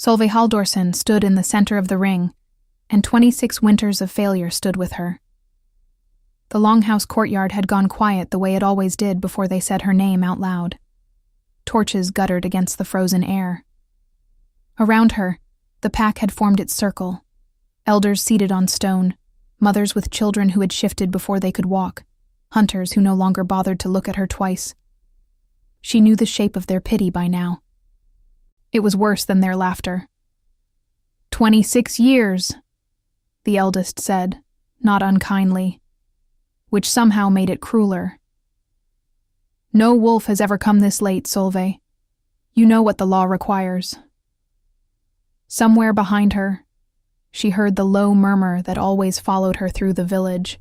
Solveig Halldórsson stood in the center of the ring, and 26 winters of failure stood with her. The longhouse courtyard had gone quiet the way it always did before they said her name out loud. Torches guttered against the frozen air. Around her, the pack had formed its circle. Elders seated on stone, mothers with children who had shifted before they could walk, hunters who no longer bothered to look at her twice. She knew the shape of their pity by now. It was worse than their laughter. 26 years, the eldest said, not unkindly, which somehow made it crueler. No wolf has ever come this late, Solveig. You know what the law requires. Somewhere behind her, she heard the low murmur that always followed her through the village,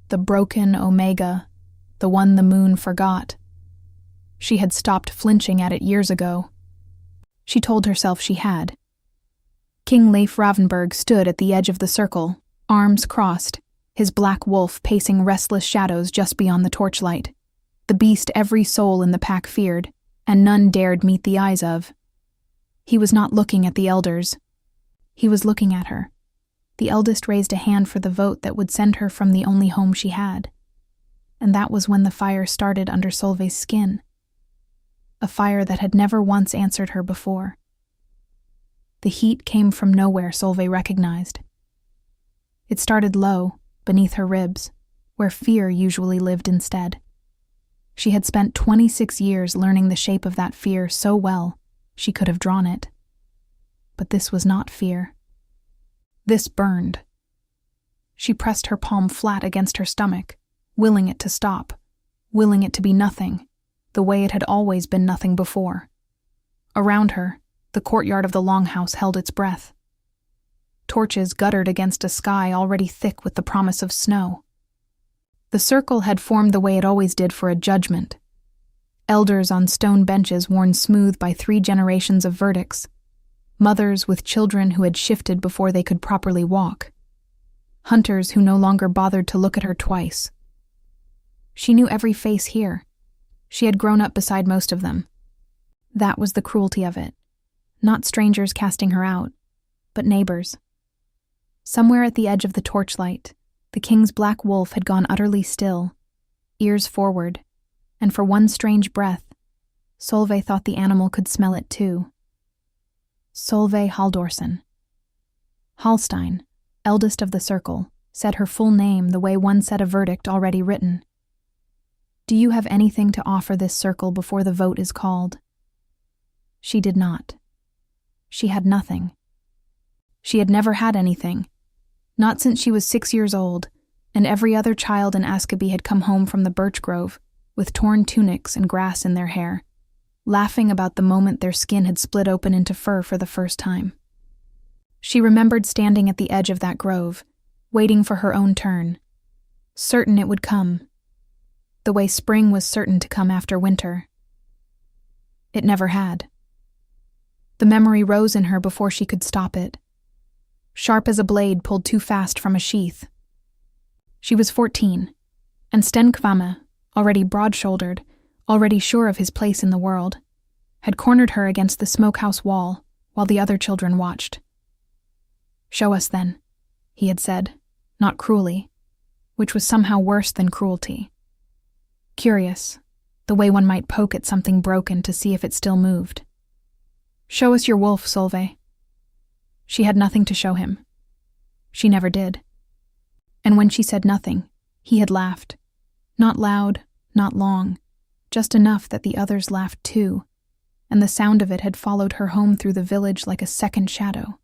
the broken omega, the one the moon forgot. She had stopped flinching at it years ago. She told herself she had. King Leif Ravenberg stood at the edge of the circle, arms crossed, his black wolf pacing restless shadows just beyond the torchlight, the beast every soul in the pack feared, and none dared meet the eyes of. He was not looking at the elders. He was looking at her. The eldest raised a hand for the vote that would send her from the only home she had. And that was when the fire started under Solveig's skin. A fire that had never once answered her before. The heat came from nowhere, Solveig recognized. It started low, beneath her ribs, where fear usually lived instead. She had spent 26 years learning the shape of that fear so well, she could have drawn it. But this was not fear. This burned. She pressed her palm flat against her stomach, willing it to stop, willing it to be nothing, the way it had always been nothing before. Around her, the courtyard of the longhouse held its breath. Torches guttered against a sky already thick with the promise of snow. The circle had formed the way it always did for a judgment. Elders on stone benches worn smooth by 3 generations of verdicts. Mothers with children who had shifted before they could properly walk. Hunters who no longer bothered to look at her twice. She knew every face here. She had grown up beside most of them. That was the cruelty of it. Not strangers casting her out, but neighbors. Somewhere at the edge of the torchlight, the king's black wolf had gone utterly still, ears forward, and for one strange breath, Solveig thought the animal could smell it too. Solveig Halldórsson. Hallstein, eldest of the circle, said her full name the way one said a verdict already written. Do you have anything to offer this circle before the vote is called? She did not. She had nothing. She had never had anything, not since she was 6 years old, and every other child in Askeby had come home from the birch grove, with torn tunics and grass in their hair, laughing about the moment their skin had split open into fur for the first time. She remembered standing at the edge of that grove, waiting for her own turn, certain it would come, the way spring was certain to come after winter. It never had. The memory rose in her before she could stop it, sharp as a blade pulled too fast from a sheath. She was 14, and Sten Kvamme, already broad-shouldered, already sure of his place in the world, had cornered her against the smokehouse wall while the other children watched. Show us then, he had said, not cruelly, which was somehow worse than cruelty. Curious, the way one might poke at something broken to see if it still moved. Show us your wolf, Solveig. She had nothing to show him. She never did. And when she said nothing, he had laughed. Not loud, not long, just enough that the others laughed too, and the sound of it had followed her home through the village like a second shadow,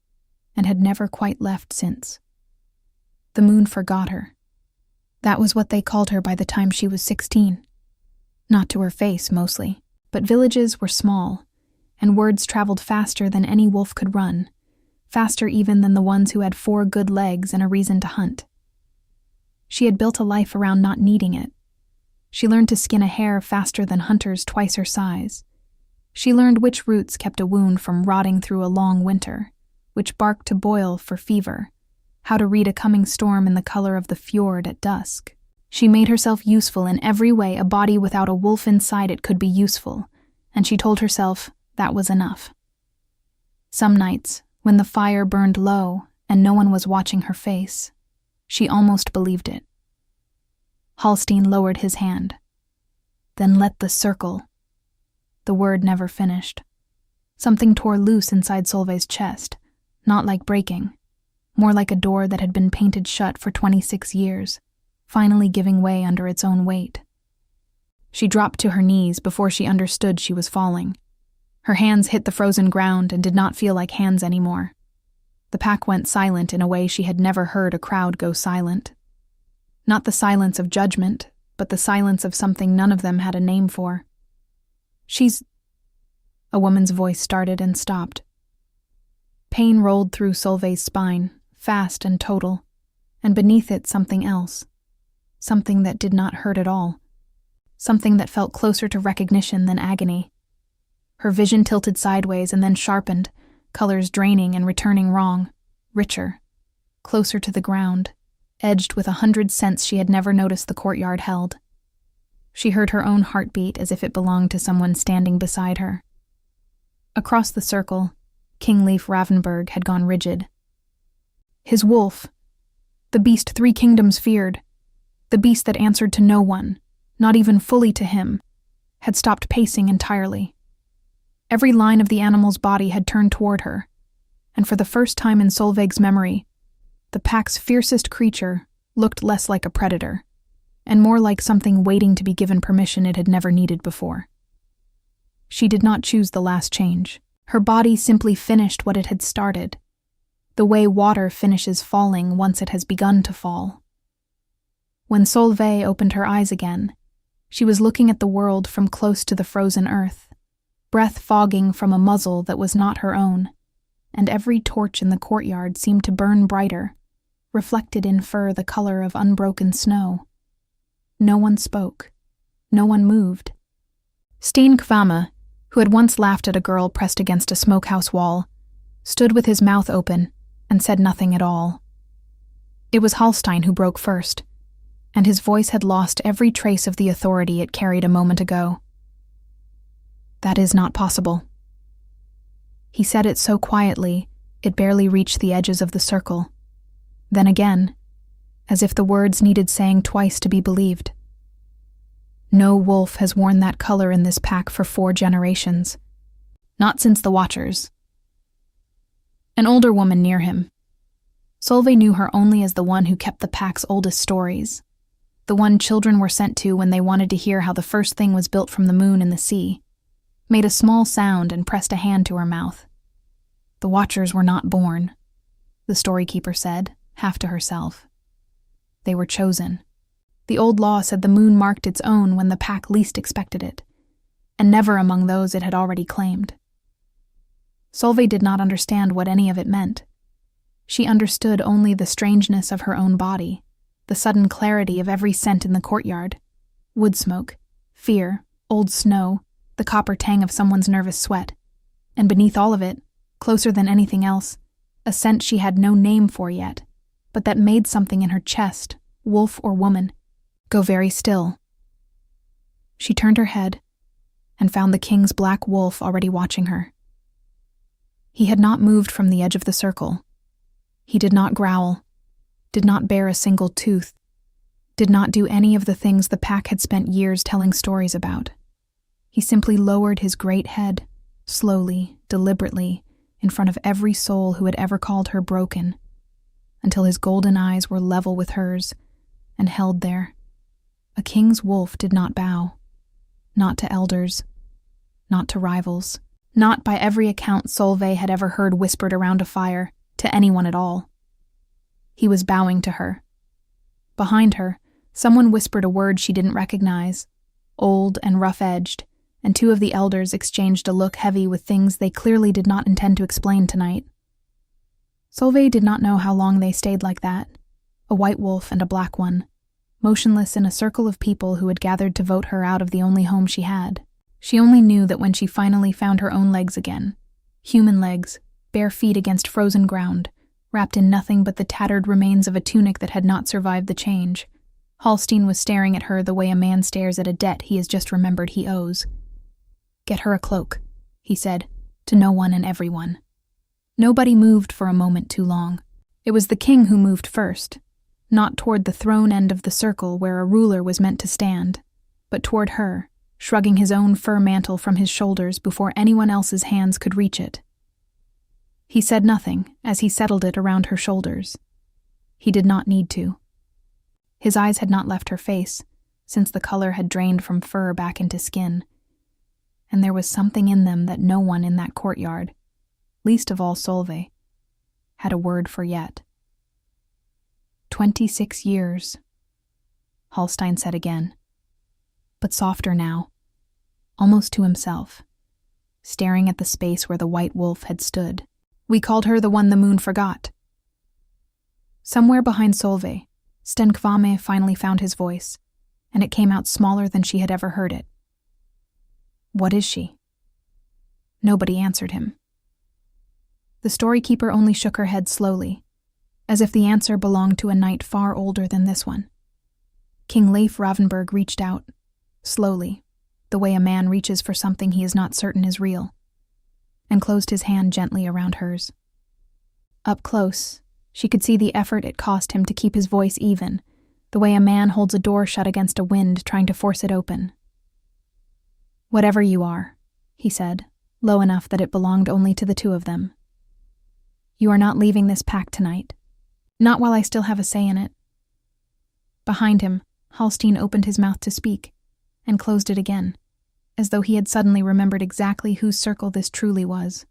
and had never quite left since. The moon forgot her. That was what they called her by the time she was 16. Not to her face, mostly, but villages were small, and words traveled faster than any wolf could run, faster even than the ones who had 4 good legs and a reason to hunt. She had built a life around not needing it. She learned to skin a hare faster than hunters twice her size. She learned which roots kept a wound from rotting through a long winter, which bark to boil for fever, how to read a coming storm in the color of the fjord at dusk. She made herself useful in every way a body without a wolf inside it could be useful, and she told herself that was enough. Some nights, when the fire burned low and no one was watching her face, she almost believed it. Hallstein lowered his hand. Then let the circle. The word never finished. Something tore loose inside Solveig's chest, not like breaking, more like a door that had been painted shut for 26 years, finally giving way under its own weight. She dropped to her knees before she understood she was falling. Her hands hit the frozen ground and did not feel like hands anymore. The pack went silent in a way she had never heard a crowd go silent. Not the silence of judgment, but the silence of something none of them had a name for. She's... A woman's voice started and stopped. Pain rolled through Solveig's spine, fast and total, and beneath it something else. Something that did not hurt at all. Something that felt closer to recognition than agony. Her vision tilted sideways and then sharpened, colors draining and returning wrong, richer, closer to the ground, edged with 100 scents she had never noticed the courtyard held. She heard her own heartbeat as if it belonged to someone standing beside her. Across the circle, King Leif Ravenberg had gone rigid. His wolf, the beast 3 kingdoms feared, the beast that answered to no one, not even fully to him, had stopped pacing entirely. Every line of the animal's body had turned toward her, and for the first time in Solveig's memory, the pack's fiercest creature looked less like a predator, and more like something waiting to be given permission it had never needed before. She did not choose the last change. Her body simply finished what it had started, the way water finishes falling once it has begun to fall. When Solveig opened her eyes again, she was looking at the world from close to the frozen earth, breath fogging from a muzzle that was not her own, and every torch in the courtyard seemed to burn brighter, reflected in fur the color of unbroken snow. No one spoke. No one moved. Steen Kvamme, who had once laughed at a girl pressed against a smokehouse wall, stood with his mouth open and said nothing at all. It was Hallstein who broke first, and his voice had lost every trace of the authority it carried a moment ago. That is not possible. He said it so quietly, it barely reached the edges of the circle. Then again, as if the words needed saying twice to be believed. No wolf has worn that color in this pack for 4 generations. Not since the Watchers. An older woman near him. Solveig knew her only as the one who kept the pack's oldest stories. The one children were sent to when they wanted to hear how the first thing was built from the moon and the sea. Made a small sound and pressed a hand to her mouth. The Watchers were not born, the storykeeper said, half to herself. They were chosen. The old law said the moon marked its own when the pack least expected it, and never among those it had already claimed. Solveig did not understand what any of it meant. She understood only the strangeness of her own body, the sudden clarity of every scent in the courtyard. Wood smoke, fear, old snow, the copper tang of someone's nervous sweat, and beneath all of it, closer than anything else, a scent she had no name for yet, but that made something in her chest, wolf or woman, go very still. She turned her head and found the king's black wolf already watching her. He had not moved from the edge of the circle. He did not growl, did not bare a single tooth, did not do any of the things the pack had spent years telling stories about. He simply lowered his great head, slowly, deliberately, in front of every soul who had ever called her broken, until his golden eyes were level with hers and held there. A king's wolf did not bow, not to elders, not to rivals, not by every account Solveig had ever heard whispered around a fire, to anyone at all. He was bowing to her. Behind her, someone whispered a word she didn't recognize, old and rough-edged, and 2 of the elders exchanged a look heavy with things they clearly did not intend to explain tonight. Solveig did not know how long they stayed like that, a white wolf and a black one, motionless in a circle of people who had gathered to vote her out of the only home she had. She only knew that when she finally found her own legs again, human legs, bare feet against frozen ground, wrapped in nothing but the tattered remains of a tunic that had not survived the change, Hallstein was staring at her the way a man stares at a debt he has just remembered he owes. "Get her a cloak," he said, to no one and everyone. Nobody moved for a moment too long. It was the king who moved first, not toward the throne end of the circle where a ruler was meant to stand, but toward her, shrugging his own fur mantle from his shoulders before anyone else's hands could reach it. He said nothing as he settled it around her shoulders. He did not need to. His eyes had not left her face, since the color had drained from fur back into skin, and there was something in them that no one in that courtyard, least of all Solveig, had a word for yet. 26 years, Hallstein said again, but softer now, almost to himself, staring at the space where the white wolf had stood. We called her the one the moon forgot. Somewhere behind Solveig, Stenkvame finally found his voice, and it came out smaller than she had ever heard it. What is she? Nobody answered him. The storykeeper only shook her head slowly, as if the answer belonged to a knight far older than this one. King Leif Ravenberg reached out, slowly, the way a man reaches for something he is not certain is real, and closed his hand gently around hers. Up close, she could see the effort it cost him to keep his voice even, the way a man holds a door shut against a wind trying to force it open. Whatever you are, he said, low enough that it belonged only to the two of them. You are not leaving this pact tonight. Not while I still have a say in it. Behind him, Hallstein opened his mouth to speak, and closed it again, as though he had suddenly remembered exactly whose circle this truly was.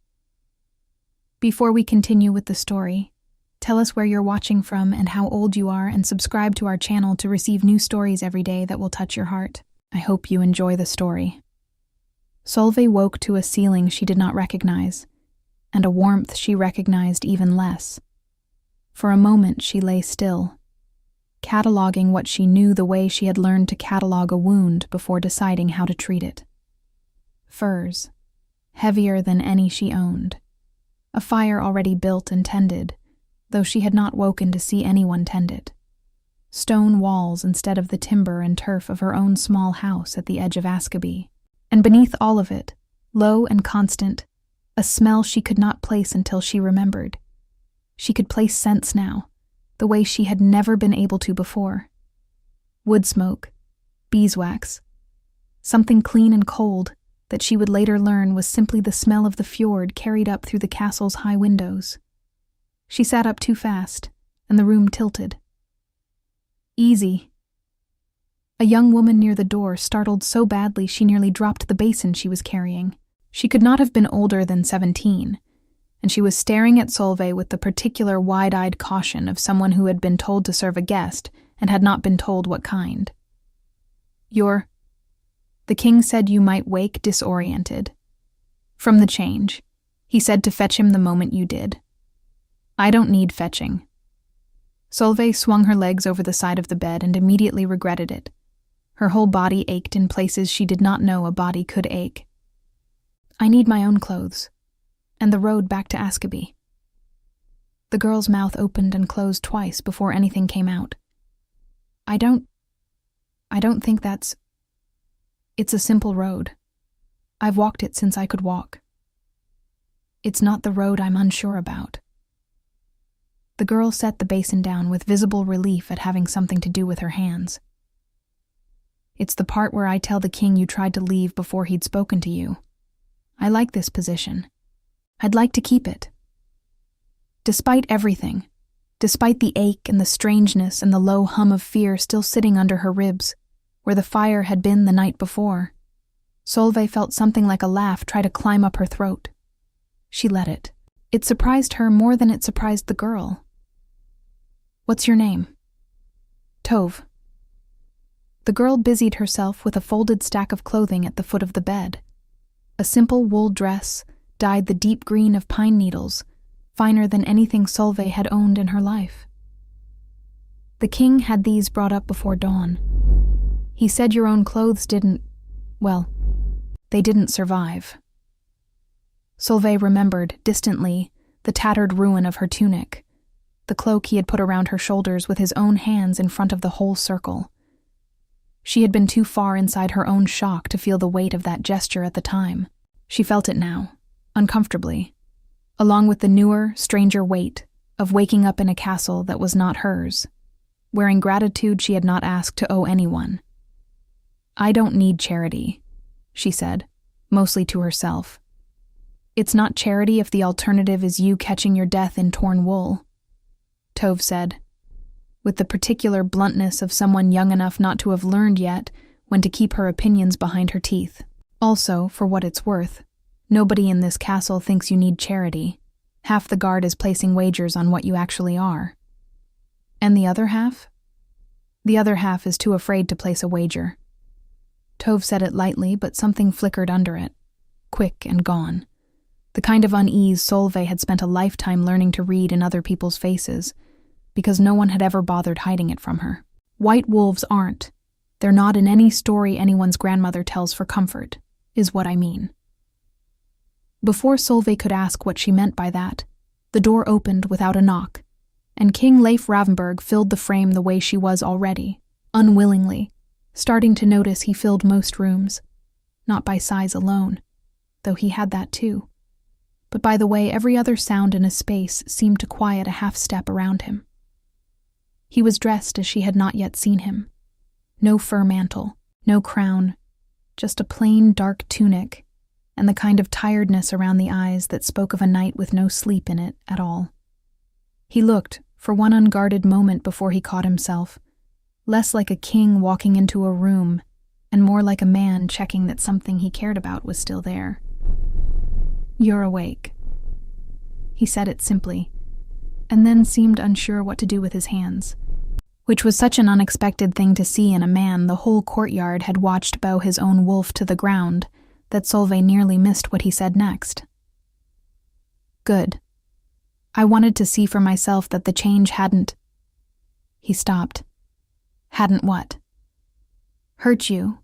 Before we continue with the story, tell us where you're watching from and how old you are, and subscribe to our channel to receive new stories every day that will touch your heart. I hope you enjoy the story. Solveig woke to a ceiling she did not recognize, and a warmth she recognized even less. For a moment she lay still, cataloging what she knew the way she had learned to catalog a wound before deciding how to treat it. Furs, heavier than any she owned. A fire already built and tended, though she had not woken to see anyone tend it. Stone walls instead of the timber and turf of her own small house at the edge of Askeby. And beneath all of it, low and constant, a smell she could not place until she remembered. She could place scents now, the way she had never been able to before. Wood smoke, beeswax, something clean and cold that she would later learn was simply the smell of the fjord carried up through the castle's high windows. She sat up too fast, and the room tilted. Easy. A young woman near the door startled so badly she nearly dropped the basin she was carrying. She could not have been older than 17, and she was staring at Solveig with the particular wide-eyed caution of someone who had been told to serve a guest and had not been told what kind. The king said you might wake disoriented. From the change. He said to fetch him the moment you did. I don't need fetching. Solveig swung her legs over the side of the bed and immediately regretted it. Her whole body ached in places she did not know a body could ache. I need my own clothes, and the road back to Askeby. The girl's mouth opened and closed twice before anything came out. I don't think that's... It's a simple road. I've walked it since I could walk. It's not the road I'm unsure about. The girl set the basin down with visible relief at having something to do with her hands. It's the part where I tell the king you tried to leave before he'd spoken to you. I like this position. I'd like to keep it. Despite everything, despite the ache and the strangeness and the low hum of fear still sitting under her ribs, where the fire had been the night before, Solveig felt something like a laugh try to climb up her throat. She let it. It surprised her more than it surprised the girl. What's your name? Tove. The girl busied herself with a folded stack of clothing at the foot of the bed. A simple wool dress, dyed the deep green of pine needles, finer than anything Solveig had owned in her life. The king had these brought up before dawn. He said your own clothes didn't survive. Solveig remembered, distantly, the tattered ruin of her tunic, the cloak he had put around her shoulders with his own hands in front of the whole circle. She had been too far inside her own shock to feel the weight of that gesture at the time. She felt it now, uncomfortably. along with the newer, stranger weight of waking up in a castle that was not hers, wearing gratitude she had not asked to owe anyone. "I don't need charity," she said, mostly to herself. "It's not charity if the alternative is you catching your death in torn wool," Tove said, with the particular bluntness of someone young enough not to have learned yet when to keep her opinions behind her teeth. "Also, for what it's worth, nobody in this castle thinks you need charity. Half the guard is placing wagers on what you actually are." "And the other half?" "The other half is too afraid to place a wager." Tove said it lightly, but something flickered under it, quick and gone. The kind of unease Solveig had spent a lifetime learning to read in other people's faces, because no one had ever bothered hiding it from her. "White wolves aren't. They're not in any story anyone's grandmother tells for comfort, is what I mean." Before Solveig could ask what she meant by that, the door opened without a knock, and King Leif Ravenberg filled the frame the way she was already, unwillingly, starting to notice he filled most rooms, not by size alone, though he had that too, but by the way every other sound in a space seemed to quiet a half-step around him. He was dressed as she had not yet seen him. No fur mantle, no crown, just a plain dark tunic, and the kind of tiredness around the eyes that spoke of a night with no sleep in it at all. He looked, for one unguarded moment before he caught himself, less like a king walking into a room, and more like a man checking that something he cared about was still there. "You're awake." He said it simply, and then seemed unsure what to do with his hands, which was such an unexpected thing to see in a man the whole courtyard had watched bow his own wolf to the ground, that Solveig nearly missed what he said next. "Good. I wanted to see for myself that the change hadn't—" He stopped. "Hadn't what?" "Hurt you.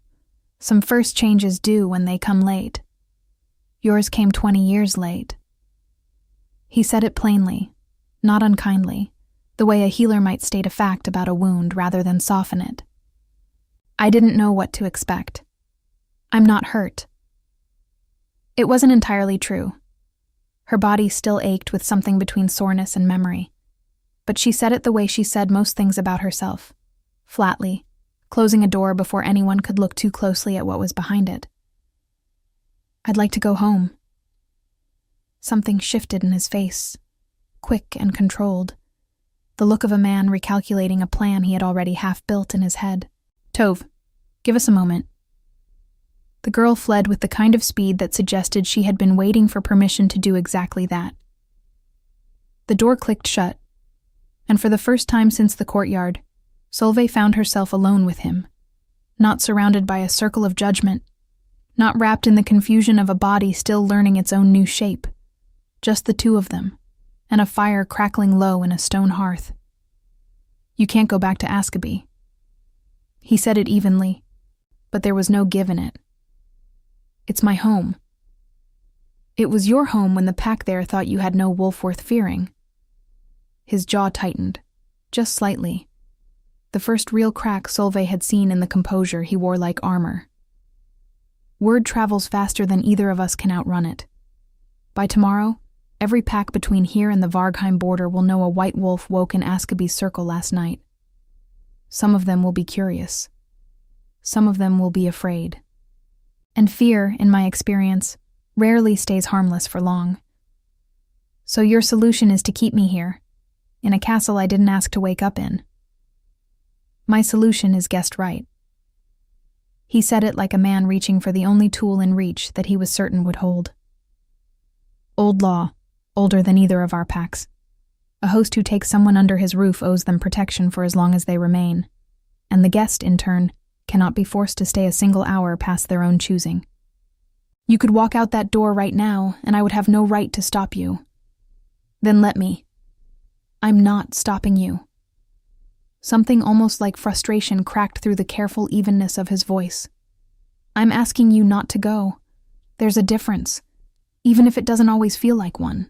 Some first changes do when they come late. Yours came 20 years late." He said it plainly, not unkindly, the way a healer might state a fact about a wound rather than soften it. "I didn't know what to expect. I'm not hurt." It wasn't entirely true. Her body still ached with something between soreness and memory, but she said it the way she said most things about herself, flatly, closing a door before anyone could look too closely at what was behind it. "I'd like to go home." Something shifted in his face, quick and controlled, the look of a man recalculating a plan he had already half built in his head. "Tove, give us a moment." The girl fled with the kind of speed that suggested she had been waiting for permission to do exactly that. The door clicked shut, and for the first time since the courtyard, Solveig found herself alone with him, not surrounded by a circle of judgment, not wrapped in the confusion of a body still learning its own new shape, just the two of them, and a fire crackling low in a stone hearth. "You can't go back to Askaby." He said it evenly, but there was no give in it. "It's my home." "It was your home when the pack there thought you had no wolf worth fearing." His jaw tightened, just slightly. The first real crack Solveig had seen in the composure he wore like armor. "Word travels faster than either of us can outrun it. By tomorrow, every pack between here and the Vargheim border will know a white wolf woke in Askaby's circle last night. Some of them will be curious. Some of them will be afraid. And fear, in my experience, rarely stays harmless for long. So your solution is to keep me here, in a castle I didn't ask to wake up in." "My solution is guessed right." He said it like a man reaching for the only tool in reach that he was certain would hold. "Old law, older than either of our packs. A host who takes someone under his roof owes them protection for as long as they remain, and the guest, in turn, cannot be forced to stay a single hour past their own choosing. You could walk out that door right now, and I would have no right to stop you. Then let me. I'm not stopping you." Something almost like frustration cracked through the careful evenness of his voice. "I'm asking you not to go. There's a difference, even if it doesn't always feel like one."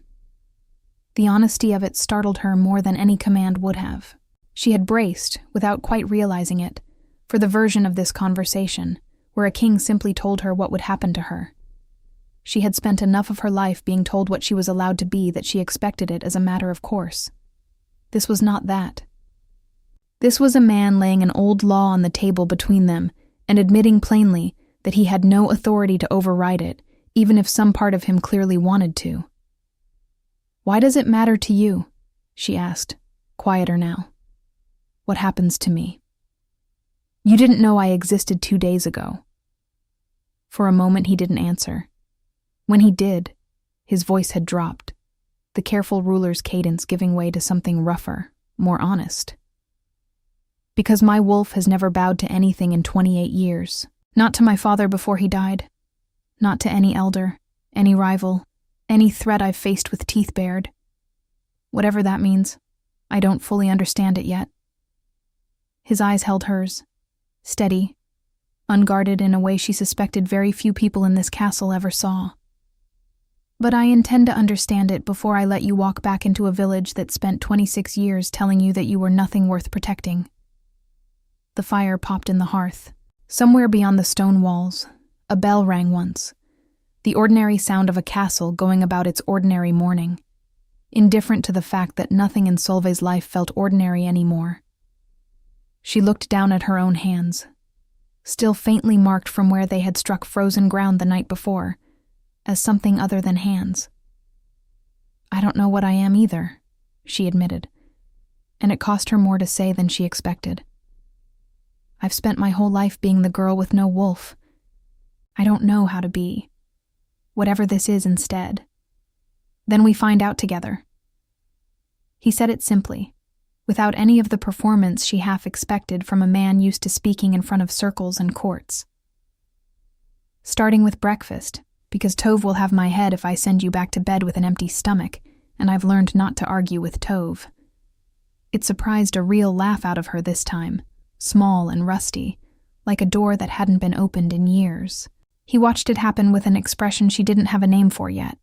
The honesty of it startled her more than any command would have. She had braced, without quite realizing it, for the version of this conversation, where a king simply told her what would happen to her. She had spent enough of her life being told what she was allowed to be that she expected it as a matter of course. This was not that. This was a man laying an old law on the table between them and admitting plainly that he had no authority to override it, even if some part of him clearly wanted to. "Why does it matter to you?" she asked, quieter now. "What happens to me? You didn't know I existed 2 days ago." For a moment he didn't answer. When he did, his voice had dropped, the careful ruler's cadence giving way to something rougher, more honest. "Because my wolf has never bowed to anything in 28 years. Not to my father before he died. Not to any elder, any rival, any threat I've faced with teeth bared. Whatever that means, I don't fully understand it yet." His eyes held hers, steady, unguarded in a way she suspected very few people in this castle ever saw. "But I intend to understand it before I let you walk back into a village that spent 26 years telling you that you were nothing worth protecting." The fire popped in the hearth. Somewhere beyond the stone walls, a bell rang once, the ordinary sound of a castle going about its ordinary morning, indifferent to the fact that nothing in Solveig's life felt ordinary anymore. She looked down at her own hands, still faintly marked from where they had struck frozen ground the night before, as something other than hands. "I don't know what I am either," she admitted, and it cost her more to say than she expected. "I've spent my whole life being the girl with no wolf. I don't know how to be whatever this is instead. Then we find out together." He said it simply, without any of the performance she half expected from a man used to speaking in front of circles and courts. "Starting with breakfast, because Tove will have my head if I send you back to bed with an empty stomach, and I've learned not to argue with Tove." It surprised a real laugh out of her this time, small and rusty, like a door that hadn't been opened in years. He watched it happen with an expression she didn't have a name for yet.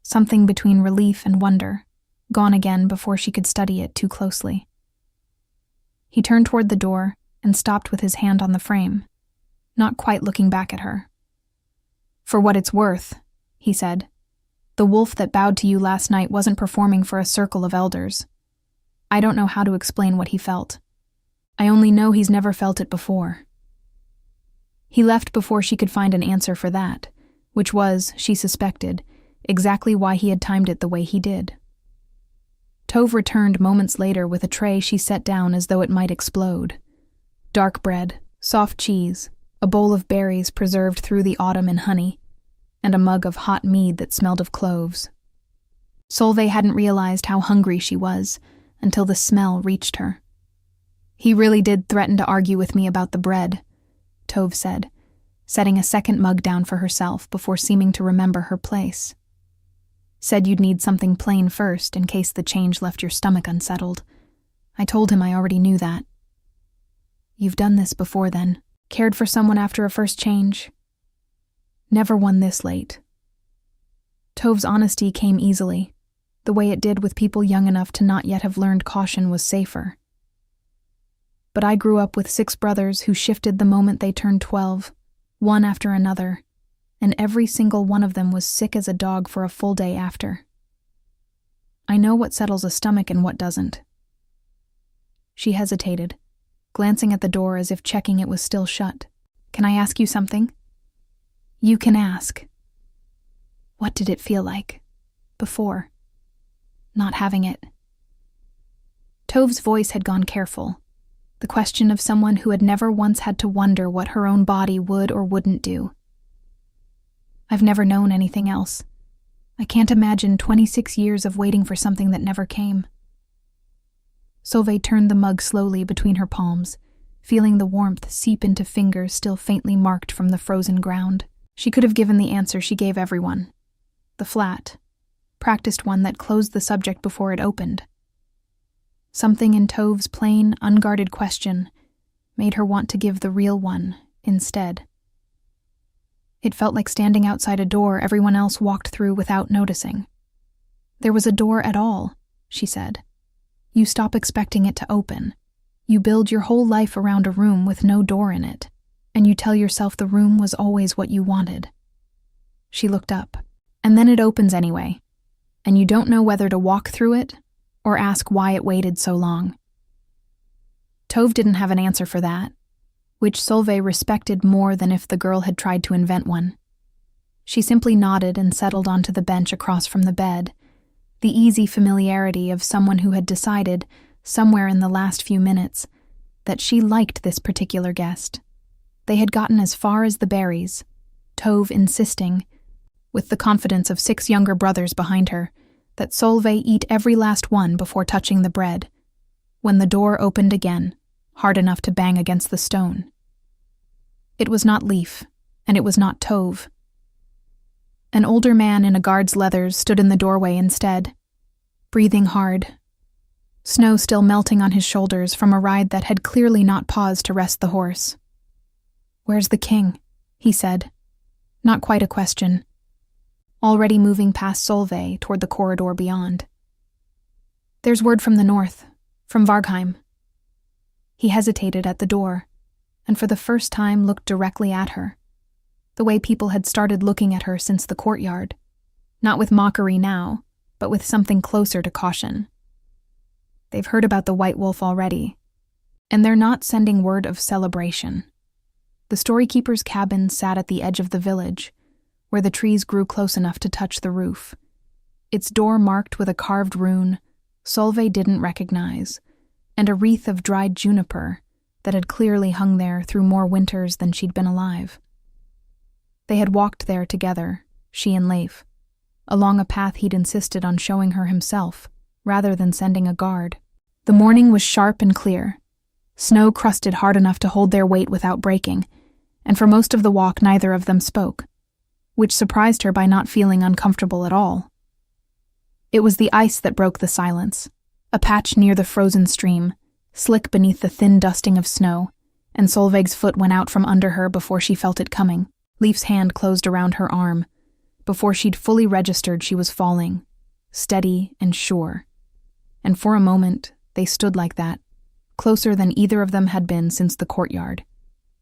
Something between relief and wonder, gone again before she could study it too closely. He turned toward the door and stopped with his hand on the frame, not quite looking back at her. "For what it's worth," he said, "the wolf that bowed to you last night wasn't performing for a circle of elders. I don't know how to explain what he felt. I only know he's never felt it before." He left before she could find an answer for that, which was, she suspected, exactly why he had timed it the way he did. Tove returned moments later with a tray she set down as though it might explode. Dark bread, soft cheese, a bowl of berries preserved through the autumn in honey, and a mug of hot mead that smelled of cloves. Solveig hadn't realized how hungry she was until the smell reached her. "He really did threaten to argue with me about the bread," Tove said, setting a second mug down for herself before seeming to remember her place. "Said you'd need something plain first in case the change left your stomach unsettled. I told him I already knew that." "You've done this before then, cared for someone after a first change?" "Never one this late." Tove's honesty came easily, the way it did with people young enough to not yet have learned caution was safer. "But I grew up with 6 brothers who shifted the moment they turned 12, one after another, and every single one of them was sick as a dog for a full day after. I know what settles a stomach and what doesn't." She hesitated, glancing at the door as if checking it was still shut. "Can I ask you something?" "You can ask." "What did it feel like before, not having it?" Tove's voice had gone careful, the question of someone who had never once had to wonder what her own body would or wouldn't do. "I've never known anything else. I can't imagine 26 years of waiting for something that never came." Solveig turned the mug slowly between her palms, feeling the warmth seep into fingers still faintly marked from the frozen ground. She could have given the answer she gave everyone, the flat, practiced one that closed the subject before it opened. Something in Tove's plain, unguarded question made her want to give the real one instead. It felt like standing outside a door everyone else walked through without noticing. "There was a door at all," she said. "You stop expecting it to open. You build your whole life around a room with no door in it, and you tell yourself the room was always what you wanted." She looked up. And then it opens anyway, and you don't know whether to walk through it or ask why it waited so long. Tove didn't have an answer for that, which Solveig respected more than if the girl had tried to invent one. She simply nodded and settled onto the bench across from the bed, the easy familiarity of someone who had decided, somewhere in the last few minutes, that she liked this particular guest. They had gotten as far as the berries, Tove insisting, with the confidence of 6 younger brothers behind her, that Solveig eat every last one before touching the bread, when the door opened again, hard enough to bang against the stone. It was not Leif, and it was not Tove. An older man in a guard's leathers stood in the doorway instead, breathing hard, snow still melting on his shoulders from a ride that had clearly not paused to rest the horse. "Where's the king?" he said. Not quite a question. Already moving past Solveig toward the corridor beyond. "There's word from the north, from Vargheim." He hesitated at the door, and for the first time looked directly at her, the way people had started looking at her since the courtyard, not with mockery now, but with something closer to caution. They've heard about the White Wolf already, and they're not sending word of celebration. The storykeeper's cabin sat at the edge of the village, where the trees grew close enough to touch the roof. Its door marked with a carved rune Solveig didn't recognize, and a wreath of dried juniper that had clearly hung there through more winters than she'd been alive. They had walked there together, she and Leif, along a path he'd insisted on showing her himself, rather than sending a guard. The morning was sharp and clear, snow crusted hard enough to hold their weight without breaking, and for most of the walk neither of them spoke, which surprised her by not feeling uncomfortable at all. It was the ice that broke the silence, a patch near the frozen stream, slick beneath the thin dusting of snow, and Solveig's foot went out from under her before she felt it coming. Leif's hand closed around her arm, before she'd fully registered she was falling, steady and sure. And for a moment, they stood like that, closer than either of them had been since the courtyard,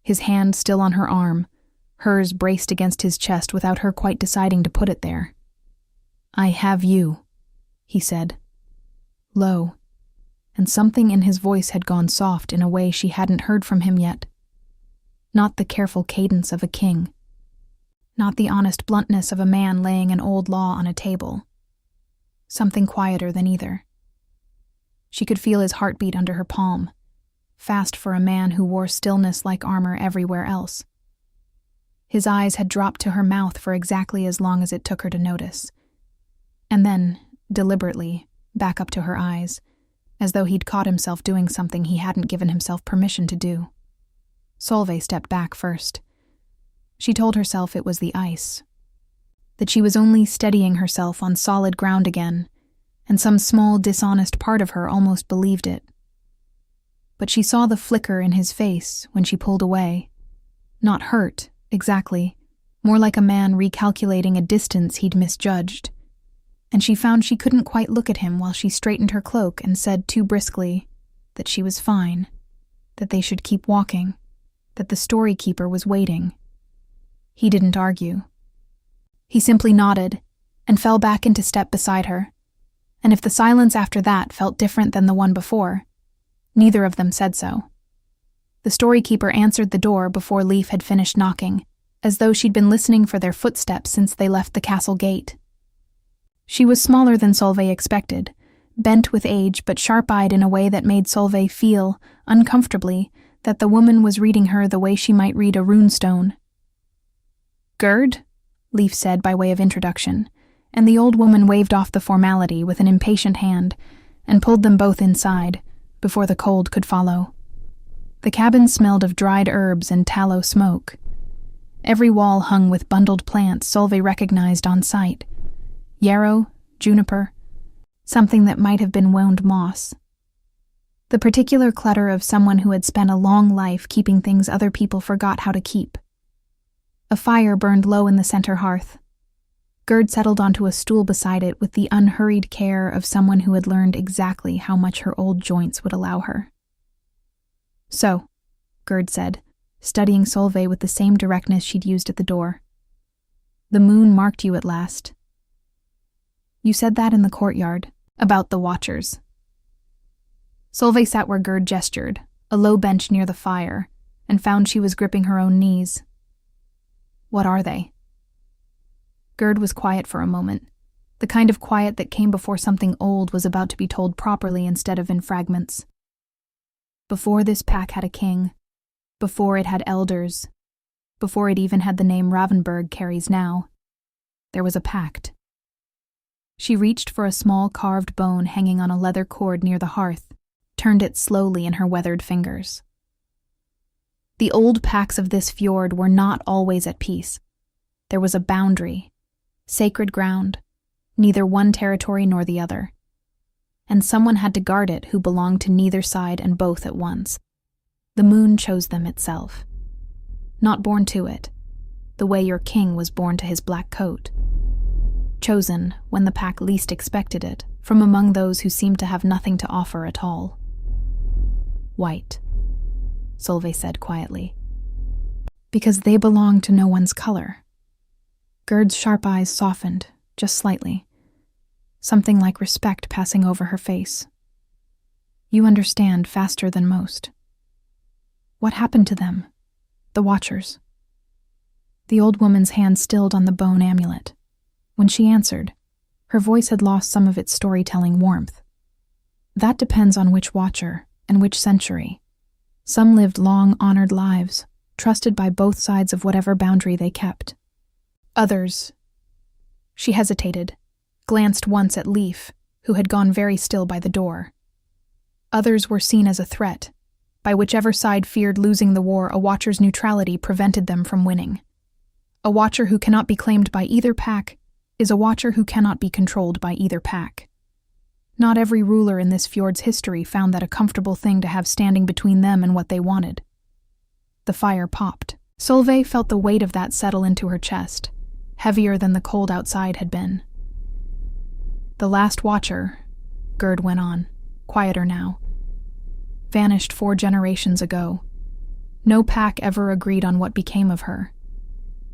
his hand still on her arm, hers braced against his chest without her quite deciding to put it there. "I have you," he said, low, and something in his voice had gone soft in a way she hadn't heard from him yet. Not the careful cadence of a king. Not the honest bluntness of a man laying an old law on a table. Something quieter than either. She could feel his heartbeat under her palm, fast for a man who wore stillness like armor everywhere else. His eyes had dropped to her mouth for exactly as long as it took her to notice, and then, deliberately, back up to her eyes, as though he'd caught himself doing something he hadn't given himself permission to do. Solveig stepped back first. She told herself it was the ice, that she was only steadying herself on solid ground again, and some small, dishonest part of her almost believed it. But she saw the flicker in his face when she pulled away. Not hurt, exactly, more like a man recalculating a distance he'd misjudged. And she found she couldn't quite look at him while she straightened her cloak and said too briskly that she was fine, that they should keep walking, that the storykeeper was waiting. He didn't argue. He simply nodded and fell back into step beside her, and if the silence after that felt different than the one before, neither of them said so. The storykeeper answered the door before Leif had finished knocking, as though she'd been listening for their footsteps since they left the castle gate. She was smaller than Solveig expected, bent with age but sharp-eyed in a way that made Solveig feel, uncomfortably, that the woman was reading her the way she might read a runestone. "Gerd?" Leif said by way of introduction, and the old woman waved off the formality with an impatient hand and pulled them both inside, before the cold could follow. The cabin smelled of dried herbs and tallow smoke. Every wall hung with bundled plants Solveig recognized on sight. Yarrow, juniper, something that might have been wound moss. The particular clutter of someone who had spent a long life keeping things other people forgot how to keep. A fire burned low in the center hearth. Gerd settled onto a stool beside it with the unhurried care of someone who had learned exactly how much her old joints would allow her. "So," Gerd said, studying Solveig with the same directness she'd used at the door. The moon marked you at last. You said that in the courtyard, about the watchers. Solveig sat where Gerd gestured, a low bench near the fire, and found she was gripping her own knees. What are they? Gerd was quiet for a moment, the kind of quiet that came before something old was about to be told properly instead of in fragments. Before this pack had a king, before it had elders, before it even had the name Ravensburg carries now, there was a pact. She reached for a small carved bone hanging on a leather cord near the hearth, turned it slowly in her weathered fingers. The old packs of this fjord were not always at peace. There was a boundary, sacred ground, neither one territory nor the other. And someone had to guard it who belonged to neither side and both at once. The moon chose them itself. Not born to it, the way your king was born to his black coat. Chosen, when the pack least expected it, from among those who seemed to have nothing to offer at all. White, Solveig said quietly. Because they belong to no one's color. Gerd's sharp eyes softened, just slightly. Something like respect passing over her face. You understand faster than most. What happened to them? The Watchers. The old woman's hand stilled on the bone amulet. When she answered, her voice had lost some of its storytelling warmth. That depends on which Watcher and which century. Some lived long, honored lives, trusted by both sides of whatever boundary they kept. Others... She hesitated, glanced once at Leif, who had gone very still by the door. Others were seen as a threat. By whichever side feared losing the war, a Watcher's neutrality prevented them from winning. A Watcher who cannot be claimed by either pack is a Watcher who cannot be controlled by either pack. Not every ruler in this fjord's history found that a comfortable thing to have standing between them and what they wanted. The fire popped. Solveig felt the weight of that settle into her chest, heavier than the cold outside had been. The last Watcher, Gerd went on, quieter now, vanished 4 generations ago. No pack ever agreed on what became of her.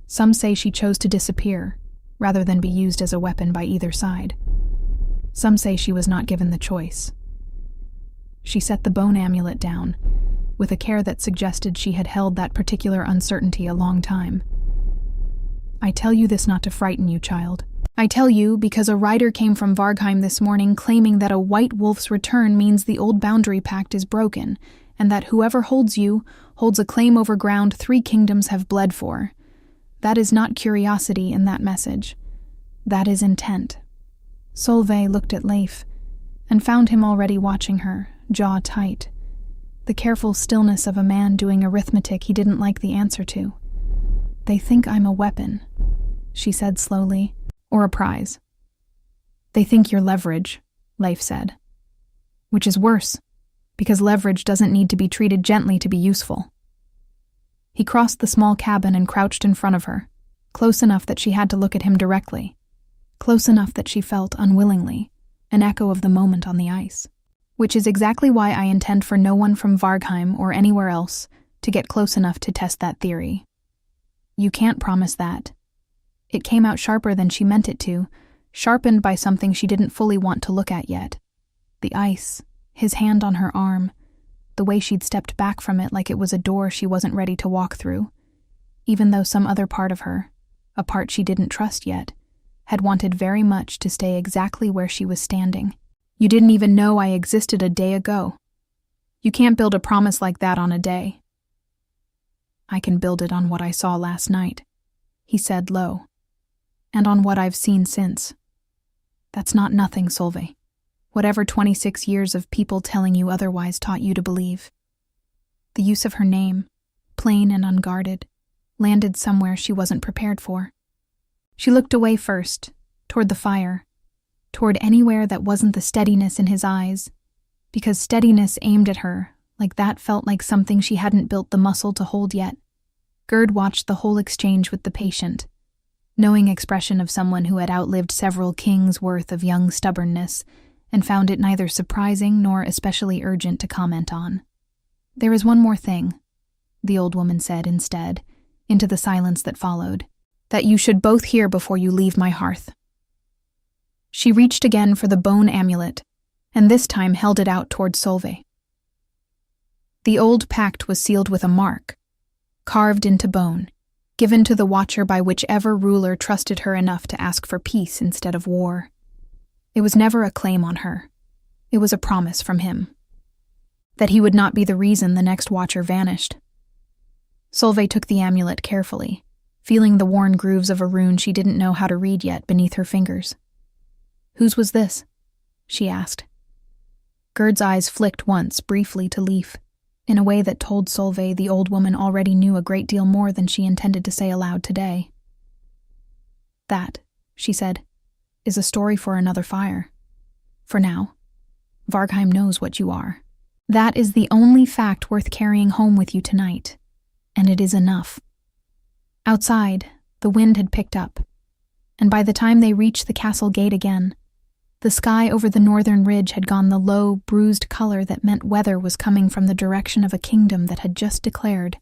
Some say she chose to disappear, rather than be used as a weapon by either side. Some say she was not given the choice. She set the bone amulet down, with a care that suggested she had held that particular uncertainty a long time. I tell you this not to frighten you, child. I tell you because a rider came from Vargheim this morning claiming that a white wolf's return means the old boundary pact is broken, and that whoever holds you holds a claim over ground 3 kingdoms have bled for. That is not curiosity in that message. That is intent. Solveig looked at Leif, and found him already watching her, jaw tight. The careful stillness of a man doing arithmetic he didn't like the answer to. They think I'm a weapon, she said slowly, or a prize. They think you're leverage, Leif said. Which is worse, because leverage doesn't need to be treated gently to be useful. He crossed the small cabin and crouched in front of her, close enough that she had to look at him directly, close enough that she felt, unwillingly, an echo of the moment on the ice. Which is exactly why I intend for no one from Vargheim or anywhere else to get close enough to test that theory. You can't promise that. It came out sharper than she meant it to, sharpened by something she didn't fully want to look at yet. The ice, his hand on her arm, the way she'd stepped back from it like it was a door she wasn't ready to walk through, even though some other part of her, a part she didn't trust yet, had wanted very much to stay exactly where she was standing. You didn't even know I existed a day ago. You can't build a promise like that on a day. I can build it on what I saw last night, he said low, and on what I've seen since. That's not nothing, Solveig. Whatever 26 years of people telling you otherwise taught you to believe. The use of her name, plain and unguarded, landed somewhere she wasn't prepared for. She looked away first, toward the fire, toward anywhere that wasn't the steadiness in his eyes, because steadiness aimed at her, like that felt like something she hadn't built the muscle to hold yet. Gerd watched the whole exchange with the patient, knowing expression of someone who had outlived several kings' worth of young stubbornness, and found it neither surprising nor especially urgent to comment on. There is one more thing, the old woman said instead, into the silence that followed, that you should both hear before you leave my hearth." She reached again for the bone amulet, and this time held it out toward Solveig. The old pact was sealed with a mark, carved into bone, given to the watcher by whichever ruler trusted her enough to ask for peace instead of war. It was never a claim on her. It was a promise from him, that he would not be the reason the next watcher vanished. Solveig took the amulet carefully, feeling the worn grooves of a rune she didn't know how to read yet beneath her fingers. "Whose was this?" she asked. Gerd's eyes flicked once, briefly, to Leif, in a way that told Solveig the old woman already knew a great deal more than she intended to say aloud today. "That," she said, "is a story for another fire. For now, Vargheim knows what you are. That is the only fact worth carrying home with you tonight, and it is enough." Outside, the wind had picked up, and by the time they reached the castle gate again, the sky over the northern ridge had gone the low, bruised color that meant weather was coming from the direction of a kingdom that had just declared,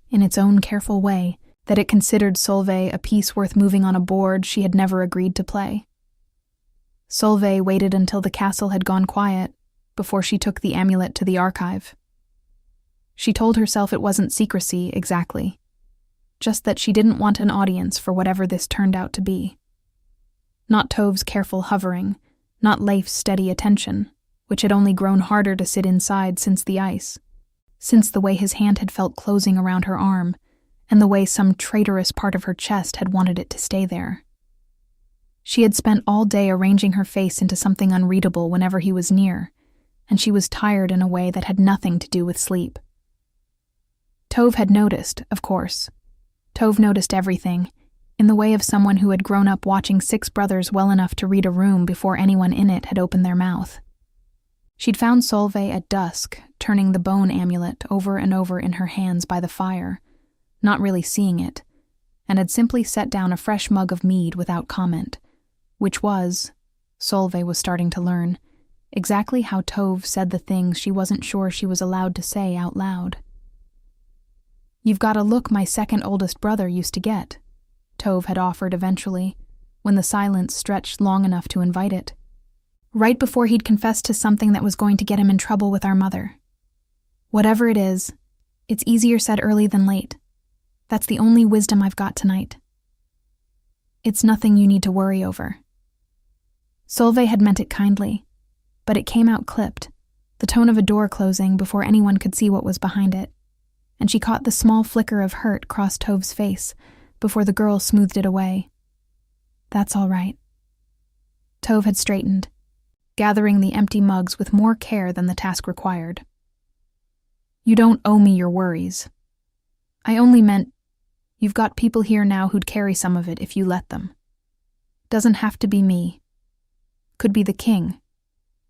in its own careful way, that it considered Solveig a piece worth moving on a board she had never agreed to play. Solveig waited until the castle had gone quiet before she took the amulet to the archive. She told herself it wasn't secrecy, exactly, just that she didn't want an audience for whatever this turned out to be. Not Tove's careful hovering, not Leif's steady attention, which had only grown harder to sit inside since the ice, since the way his hand had felt closing around her arm, and the way some traitorous part of her chest had wanted it to stay there. She had spent all day arranging her face into something unreadable whenever he was near, and she was tired in a way that had nothing to do with sleep. Tove had noticed, of course. Tove noticed everything, in the way of someone who had grown up watching Six Brothers well enough to read a room before anyone in it had opened their mouth. She'd found Solveig at dusk, turning the bone amulet over and over in her hands by the fire, not really seeing it, and had simply set down a fresh mug of mead without comment, which was, Solveig was starting to learn, exactly how Tove said the things she wasn't sure she was allowed to say out loud. "You've got a look my second oldest brother used to get," Tove had offered eventually, when the silence stretched long enough to invite it. "Right before he'd confessed to something that was going to get him in trouble with our mother. Whatever it is, it's easier said early than late. That's the only wisdom I've got tonight. It's nothing you need to worry over." Solveig had meant it kindly, but it came out clipped, the tone of a door closing before anyone could see what was behind it, and she caught the small flicker of hurt cross Tove's face before the girl smoothed it away. "That's all right." Tove had straightened, gathering the empty mugs with more care than the task required. "You don't owe me your worries. I only meant you've got people here now who'd carry some of it if you let them. Doesn't have to be me. Could be the king,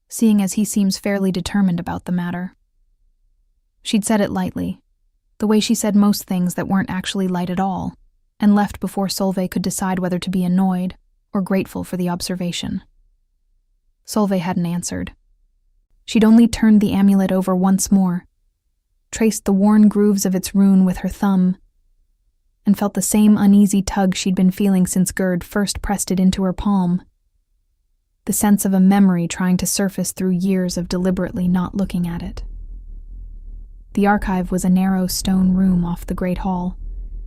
seeing as he seems fairly determined about the matter." She'd said it lightly, the way she said most things that weren't actually light at all, and left before Solveig could decide whether to be annoyed or grateful for the observation. Solveig hadn't answered. She'd only turned the amulet over once more, traced the worn grooves of its rune with her thumb, and felt the same uneasy tug she'd been feeling since Gerd first pressed it into her palm. The sense of a memory trying to surface through years of deliberately not looking at it. The archive was a narrow stone room off the great hall,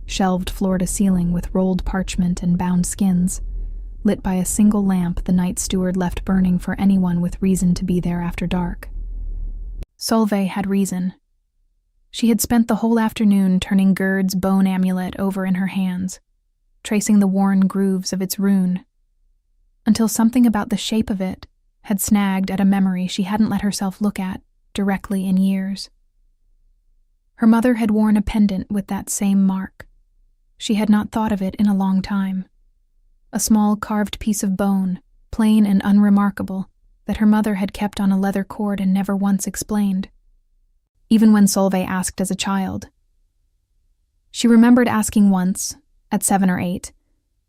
shelved floor to ceiling with rolled parchment and bound skins, lit by a single lamp the night steward left burning for anyone with reason to be there after dark. Solveig had reason. She had spent the whole afternoon turning Gerd's bone amulet over in her hands, tracing the worn grooves of its rune, until something about the shape of it had snagged at a memory she hadn't let herself look at directly in years. Her mother had worn a pendant with that same mark. She had not thought of it in a long time. A small carved piece of bone, plain and unremarkable, that her mother had kept on a leather cord and never once explained, even when Solveig asked as a child. She remembered asking once, at 7 or 8,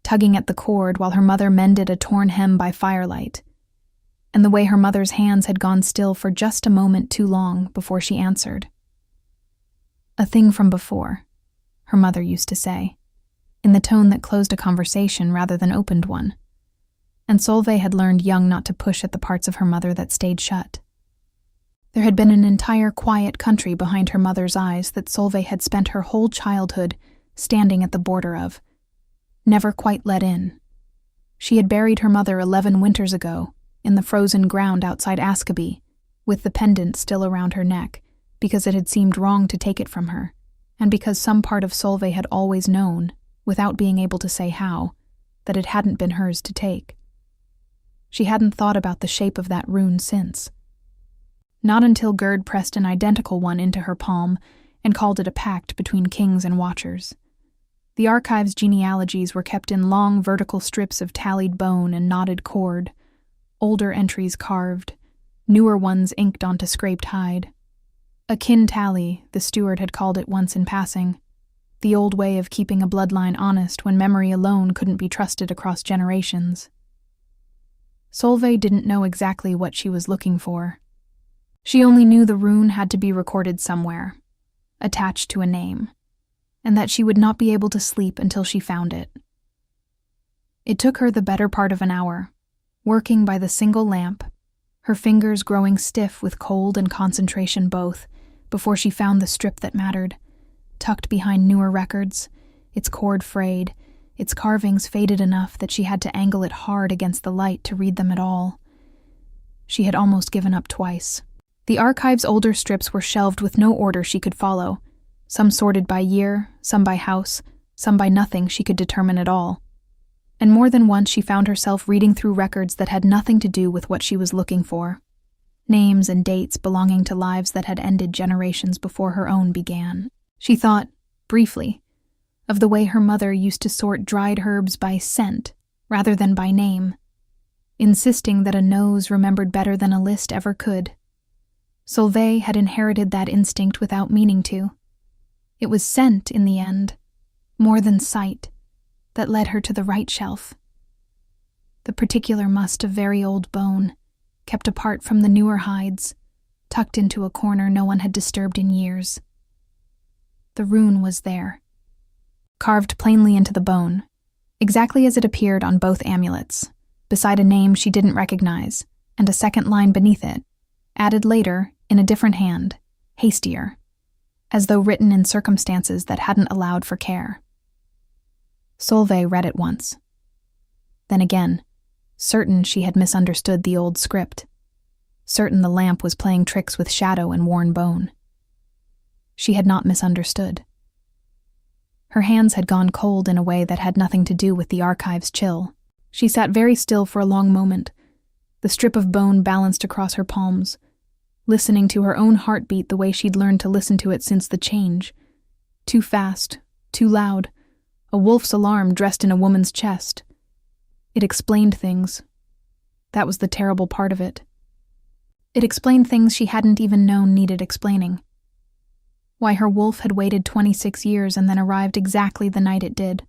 tugging at the cord while her mother mended a torn hem by firelight, and the way her mother's hands had gone still for just a moment too long before she answered. "A thing from before," her mother used to say. in the tone that closed a conversation rather than opened one. And Solveig had learned young not to push at the parts of her mother that stayed shut. There had been an entire quiet country behind her mother's eyes that Solveig had spent her whole childhood standing at the border of, never quite let in. She had buried her mother 11 winters ago, in the frozen ground outside Askeby, with the pendant still around her neck, because it had seemed wrong to take it from her, and because some part of Solveig had always known, without being able to say how, that it hadn't been hers to take. She hadn't thought about the shape of that rune since. Not until Gerd pressed an identical one into her palm and called it a pact between kings and watchers. The archive's genealogies were kept in long vertical strips of tallied bone and knotted cord, older entries carved, newer ones inked onto scraped hide. A kin tally, the steward had called it once in passing, the old way of keeping a bloodline honest when memory alone couldn't be trusted across generations. Solveig didn't know exactly what she was looking for. She only knew the rune had to be recorded somewhere, attached to a name, and that she would not be able to sleep until she found it. It took her the better part of an hour, working by the single lamp, her fingers growing stiff with cold and concentration both, before she found the strip that mattered, tucked behind newer records, its cord frayed, its carvings faded enough that she had to angle it hard against the light to read them at all. She had almost given up twice. The archive's older strips were shelved with no order she could follow, some sorted by year, some by house, some by nothing she could determine at all. And more than once she found herself reading through records that had nothing to do with what she was looking for. Names and dates belonging to lives that had ended generations before her own began. She thought, briefly, of the way her mother used to sort dried herbs by scent rather than by name, insisting that a nose remembered better than a list ever could. Solveig had inherited that instinct without meaning to. It was scent, in the end, more than sight, that led her to the right shelf. The particular must of very old bone, kept apart from the newer hides, tucked into a corner no one had disturbed in years. The rune was there, carved plainly into the bone, exactly as it appeared on both amulets, beside a name she didn't recognize, and a second line beneath it, added later, in a different hand, hastier, as though written in circumstances that hadn't allowed for care. Solveig read it once. Then again, certain she had misunderstood the old script, certain the lamp was playing tricks with shadow and worn bone. She had not misunderstood. Her hands had gone cold in a way that had nothing to do with the archive's chill. She sat very still for a long moment, the strip of bone balanced across her palms, listening to her own heartbeat the way she'd learned to listen to it since the change. Too fast, too loud, a wolf's alarm dressed in a woman's chest. It explained things. That was the terrible part of it. It explained things she hadn't even known needed explaining. Why her wolf had waited 26 years and then arrived exactly the night it did.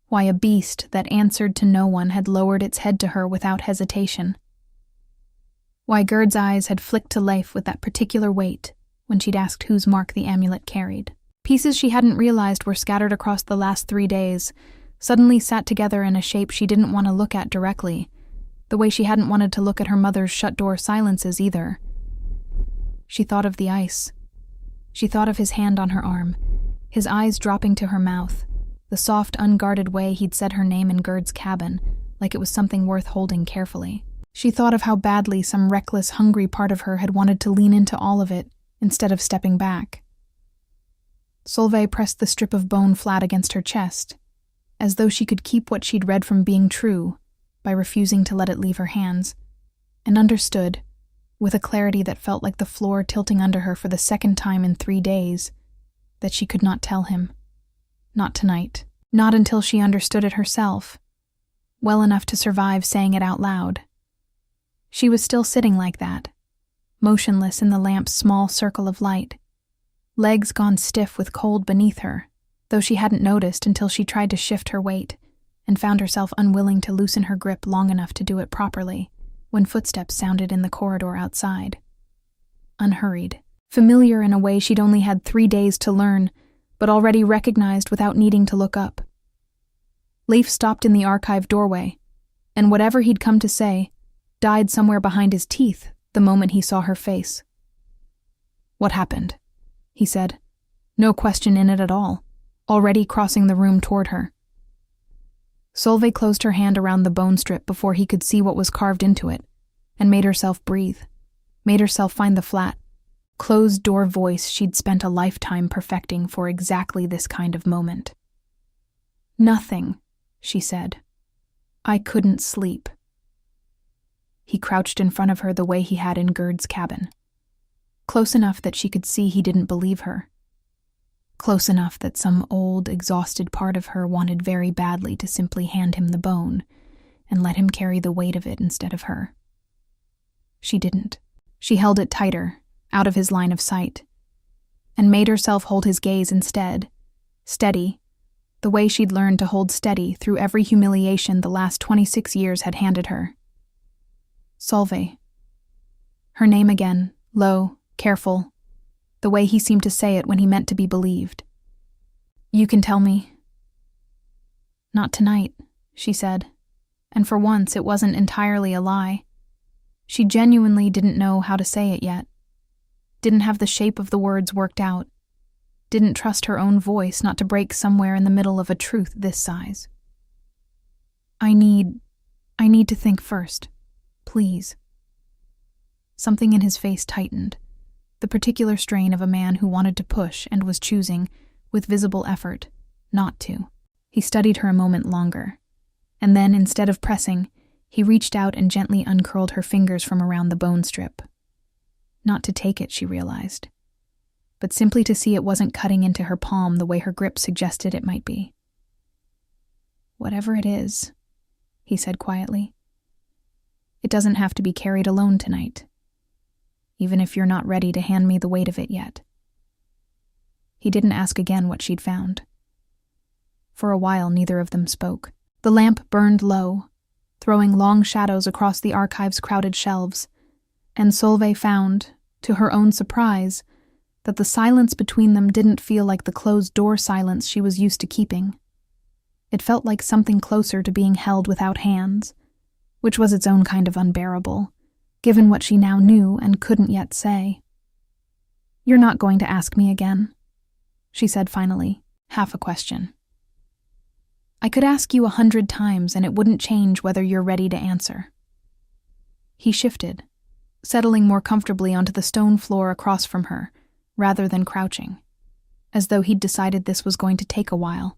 Why a beast that answered to no one had lowered its head to her without hesitation. Why Gerd's eyes had flicked to life with that particular weight when she'd asked whose mark the amulet carried. Pieces she hadn't realized were scattered across the last 3 days, suddenly sat together in a shape she didn't want to look at directly, the way she hadn't wanted to look at her mother's shut-door silences either. She thought of the ice. She thought of his hand on her arm, his eyes dropping to her mouth, the soft, unguarded way he'd said her name in Gerd's cabin, like it was something worth holding carefully. She thought of how badly some reckless, hungry part of her had wanted to lean into all of it, instead of stepping back. Solveig pressed the strip of bone flat against her chest, as though she could keep what she'd read from being true, by refusing to let it leave her hands, and understood, with a clarity that felt like the floor tilting under her for the second time in 3 days, that she could not tell him. Not tonight. Not until she understood it herself, well enough to survive saying it out loud. She was still sitting like that, motionless in the lamp's small circle of light, legs gone stiff with cold beneath her, though she hadn't noticed until she tried to shift her weight and found herself unwilling to loosen her grip long enough to do it properly when footsteps sounded in the corridor outside. Unhurried, familiar in a way she'd only had 3 days to learn, but already recognized without needing to look up. Leif stopped in the archive doorway, and whatever he'd come to say died somewhere behind his teeth the moment he saw her face. "What happened?" he said, no question in it at all, already crossing the room toward her. Solveig closed her hand around the bone strip before he could see what was carved into it, and made herself breathe, made herself find the flat, closed-door voice she'd spent a lifetime perfecting for exactly this kind of moment. "Nothing," she said. "I couldn't sleep." He crouched in front of her the way he had in Gerd's cabin, close enough that she could see he didn't believe her, close enough that some old, exhausted part of her wanted very badly to simply hand him the bone and let him carry the weight of it instead of her. She didn't. She held it tighter, out of his line of sight, and made herself hold his gaze instead, steady, the way she'd learned to hold steady through every humiliation the last 26 years had handed her. Solveig. Her name again, low, careful, the way he seemed to say it when he meant to be believed. "You can tell me." "Not tonight," she said, and for once it wasn't entirely a lie. She genuinely didn't know how to say it yet, didn't have the shape of the words worked out, didn't trust her own voice not to break somewhere in the middle of a truth this size. I need to think first. Please." Something in his face tightened, the particular strain of a man who wanted to push and was choosing, with visible effort, not to. He studied her a moment longer, and then, instead of pressing, he reached out and gently uncurled her fingers from around the bone strip. Not to take it, she realized, but simply to see it wasn't cutting into her palm the way her grip suggested it might be. "Whatever it is," he said quietly, "it doesn't have to be carried alone tonight, even if you're not ready to hand me the weight of it yet." He didn't ask again what she'd found. For a while, neither of them spoke. The lamp burned low, throwing long shadows across the archive's crowded shelves, and Solveig found, to her own surprise, that the silence between them didn't feel like the closed-door silence she was used to keeping. It felt like something closer to being held without hands, which was its own kind of unbearable, given what she now knew and couldn't yet say. "You're not going to ask me again," she said finally, half a question. "I could ask you 100 times and it wouldn't change whether you're ready to answer." He shifted, settling more comfortably onto the stone floor across from her, rather than crouching, as though he'd decided this was going to take a while,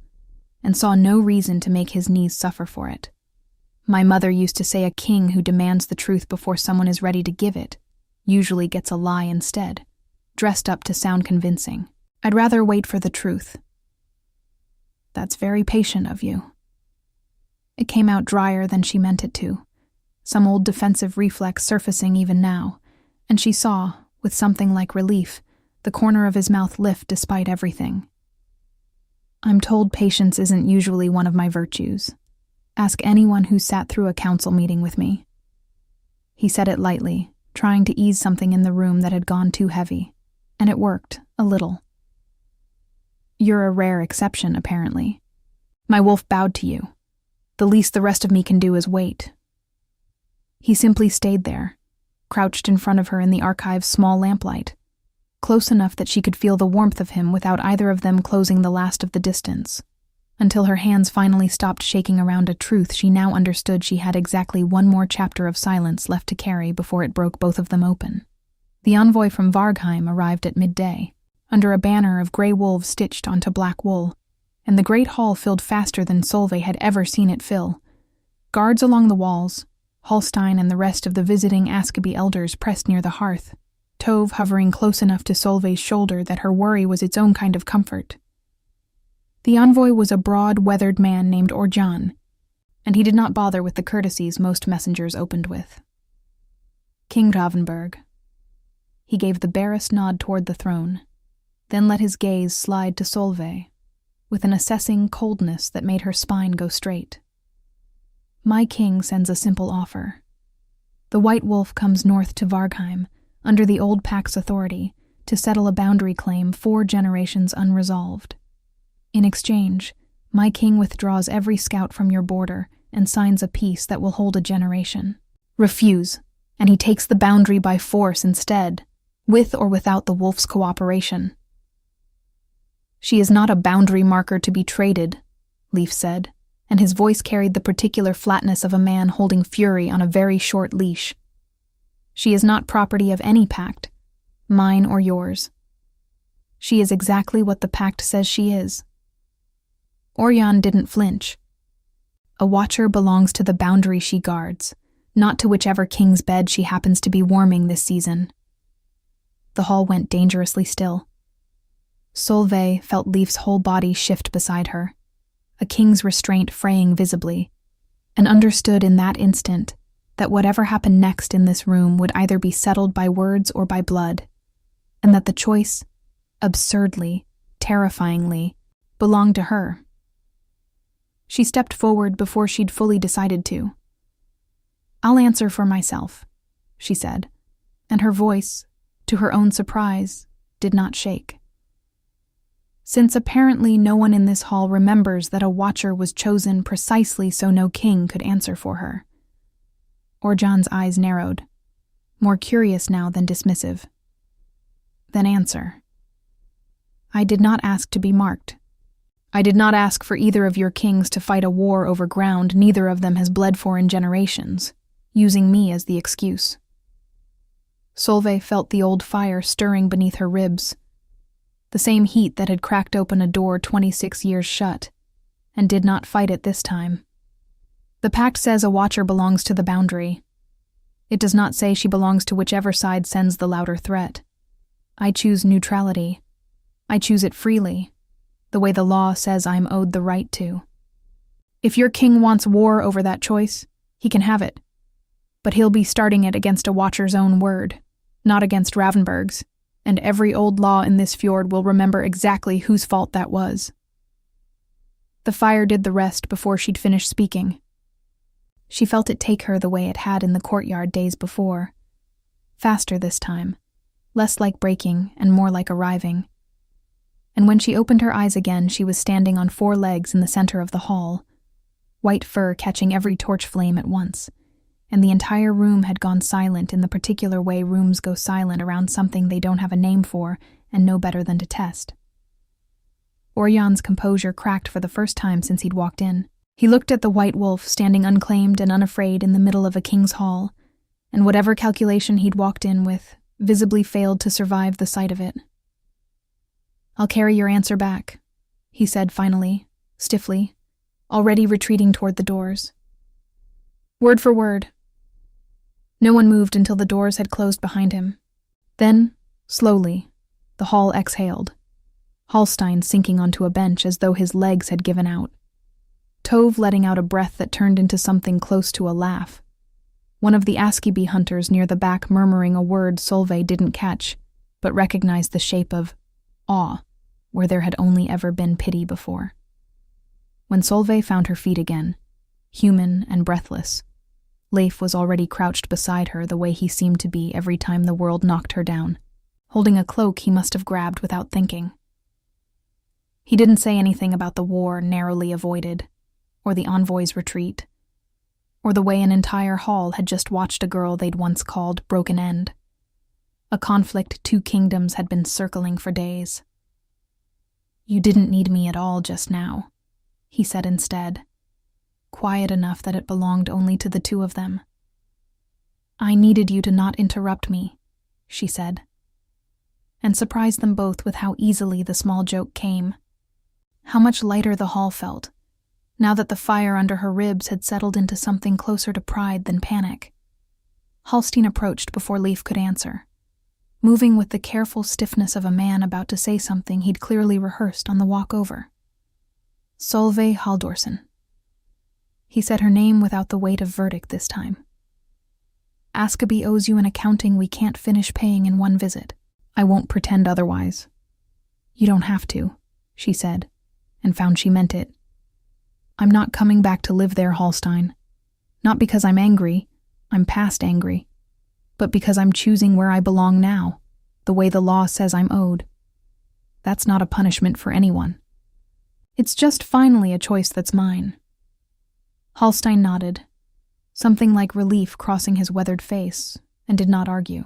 and saw no reason to make his knees suffer for it. "My mother used to say a king who demands the truth before someone is ready to give it usually gets a lie instead, dressed up to sound convincing. I'd rather wait for the truth." "That's very patient of you." It came out drier than she meant it to, some old defensive reflex surfacing even now, and she saw, with something like relief, the corner of his mouth lift despite everything. "I'm told patience isn't usually one of my virtues. Ask anyone who sat through a council meeting with me." He said it lightly, trying to ease something in the room that had gone too heavy, and it worked, a little. "You're a rare exception, apparently. My wolf bowed to you. The least the rest of me can do is wait." He simply stayed there, crouched in front of her in the archive's small lamplight, close enough that she could feel the warmth of him without either of them closing the last of the distance, until her hands finally stopped shaking around a truth she now understood she had exactly one more chapter of silence left to carry before it broke both of them open. The envoy from Vargheim arrived at midday, under a banner of gray wolves stitched onto black wool, and the great hall filled faster than Solveig had ever seen it fill. Guards along the walls, Hallstein and the rest of the visiting Askaby elders pressed near the hearth, Tove hovering close enough to Solveig's shoulder that her worry was its own kind of comfort. The envoy was a broad, weathered man named Orjan, and he did not bother with the courtesies most messengers opened with. "King Ravenberg." He gave the barest nod toward the throne, then let his gaze slide to Solveig, with an assessing coldness that made her spine go straight. "My king sends a simple offer. The White Wolf comes north to Vargheim, under the old pact's authority, to settle a boundary claim 4 generations unresolved. In exchange, My king withdraws every scout from your border and signs a peace that will hold a generation. Refuse, and he takes the boundary by force instead, with or without the wolf's cooperation. She is not a boundary marker to be traded, Leaf said, and his voice carried the particular flatness of a man holding fury on a very short leash. She is not property of any pact, mine or yours. She is exactly what the pact says she is. Orjan didn't flinch. A watcher belongs to the boundary she guards, not to whichever king's bed she happens to be warming this season. The hall went dangerously still. Solveig felt Leif's whole body shift beside her, a king's restraint fraying visibly, and understood in that instant that whatever happened next in this room would either be settled by words or by blood, and that the choice, absurdly, terrifyingly, belonged to her. She stepped forward before she'd fully decided to. "I'll answer for myself," she said, and her voice, to her own surprise, did not shake. Since apparently no one in this hall remembers that a watcher was chosen precisely so no king could answer for her. Orjan's eyes narrowed, more curious now than dismissive. "Then answer. I did not ask to be marked. I did not ask for either of your kings to fight a war over ground neither of them has bled for in generations, using me as the excuse." Solveig felt the old fire stirring beneath her ribs, the same heat that had cracked open a door 26 years shut, and did not fight it this time. The pact says a watcher belongs to the boundary. It does not say she belongs to whichever side sends the louder threat. I choose neutrality. I choose it freely, the way the law says I'm owed the right to. If your king wants war over that choice, he can have it. But he'll be starting it against a watcher's own word, not against Ravnberg's, and every old law in this fjord will remember exactly whose fault that was. The fire did the rest before she'd finished speaking. She felt it take her the way it had in the courtyard days before. Faster this time, less like breaking and more like arriving. And when she opened her eyes again, she was standing on 4 legs in the center of the hall, white fur catching every torch flame at once, and the entire room had gone silent in the particular way rooms go silent around something they don't have a name for and know better than to test. Orjan's composure cracked for the first time since he'd walked in. He looked at the white wolf standing unclaimed and unafraid in the middle of a king's hall, and whatever calculation he'd walked in with visibly failed to survive the sight of it. "I'll carry your answer back," he said finally, stiffly, already retreating toward the doors. "Word for word." No one moved until the doors had closed behind him. Then, slowly, the hall exhaled, Hallstein sinking onto a bench as though his legs had given out, Tove letting out a breath that turned into something close to a laugh, one of the Askeby hunters near the back murmuring a word Solveig didn't catch, but recognized the shape of awe where there had only ever been pity before. When Solveig found her feet again, human and breathless, Leif was already crouched beside her the way he seemed to be every time the world knocked her down, holding a cloak he must have grabbed without thinking. He didn't say anything about the war narrowly avoided, or the envoy's retreat, or the way an entire hall had just watched a girl they'd once called Broken End, a conflict 2 kingdoms had been circling for days. "You didn't need me at all just now," he said instead, quiet enough that it belonged only to the 2 of them. "I needed you to not interrupt me," she said, and surprised them both with how easily the small joke came. How much lighter the hall felt, now that the fire under her ribs had settled into something closer to pride than panic. Hallstein approached before Leif could answer, moving with the careful stiffness of a man about to say something he'd clearly rehearsed on the walk over. "Solveig Haldorsen." He said her name without the weight of verdict this time. "Askeby owes you an accounting we can't finish paying in one visit. I won't pretend otherwise." "You don't have to," she said, and found she meant it. "I'm not coming back to live there, Hallstein. Not because I'm angry, I'm past angry, but because I'm choosing where I belong now, the way the law says I'm owed. That's not a punishment for anyone." It's just finally a choice that's mine." Hallstein nodded, something like relief crossing his weathered face, and did not argue.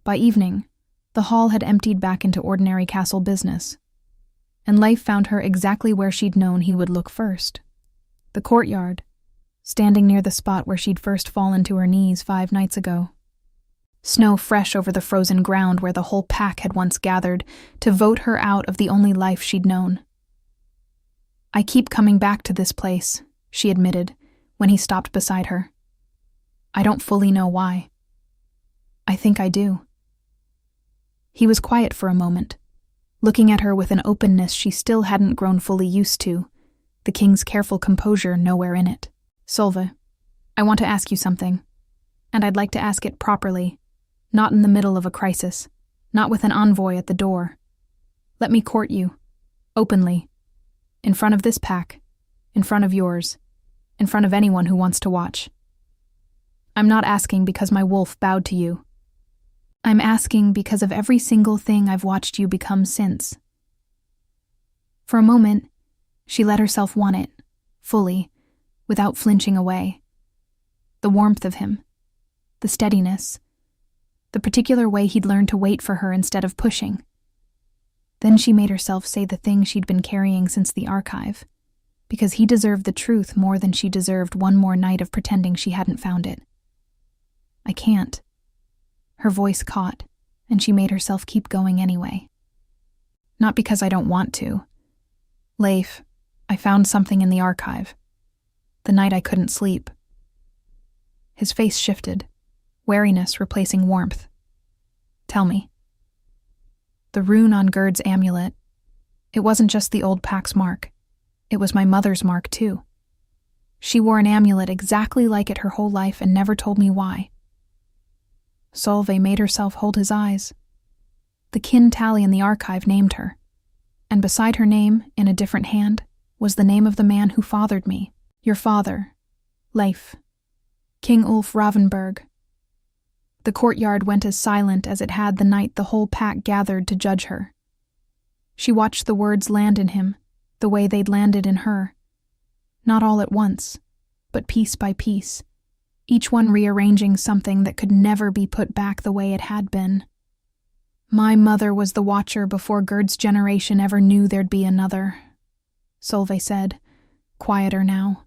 By evening, the hall had emptied back into ordinary castle business, and Leif found her exactly where she'd known he would look first. The courtyard, standing near the spot where she'd first fallen to her knees 5 nights ago. Snow fresh over the frozen ground where the whole pack had once gathered to vote her out of the only life she'd known. "I keep coming back to this place," she admitted when he stopped beside her. "I don't fully know why. I think I do." He was quiet for a moment, looking at her with an openness she still hadn't grown fully used to, the king's careful composure nowhere in it. "Solve, I want to ask you something, and I'd like to ask it properly, not in the middle of a crisis, not with an envoy at the door. Let me court you, openly, in front of this pack, in front of yours, in front of anyone who wants to watch. I'm not asking because my wolf bowed to you. I'm asking because of every single thing I've watched you become since." For a moment, she let herself want it, fully, without flinching away. The warmth of him, the steadiness, the particular way he'd learned to wait for her instead of pushing. Then she made herself say the thing she'd been carrying since the archive, because he deserved the truth more than she deserved one more night of pretending she hadn't found it. "I can't." Her voice caught, and she made herself keep going anyway. "Not because I don't want to. Leif, I found something in the archive. The night I couldn't sleep." His face shifted, wariness replacing warmth. "Tell me." "The rune on Gerd's amulet. It wasn't just the old pack's mark. It was my mother's mark, too. She wore an amulet exactly like it her whole life and never told me why." Solveig made herself hold his eyes. The kin tally in the archive named her, and beside her name, in a different hand, was the name of the man who fathered me. "Your father, Leif, King Ulf Ravenberg." The courtyard went as silent as it had the night the whole pack gathered to judge her. She watched the words land in him, the way they'd landed in her. Not all at once, but piece by piece, each one rearranging something that could never be put back the way it had been. "My mother was the watcher before Gerd's generation ever knew there'd be another," Solveig said, quieter now.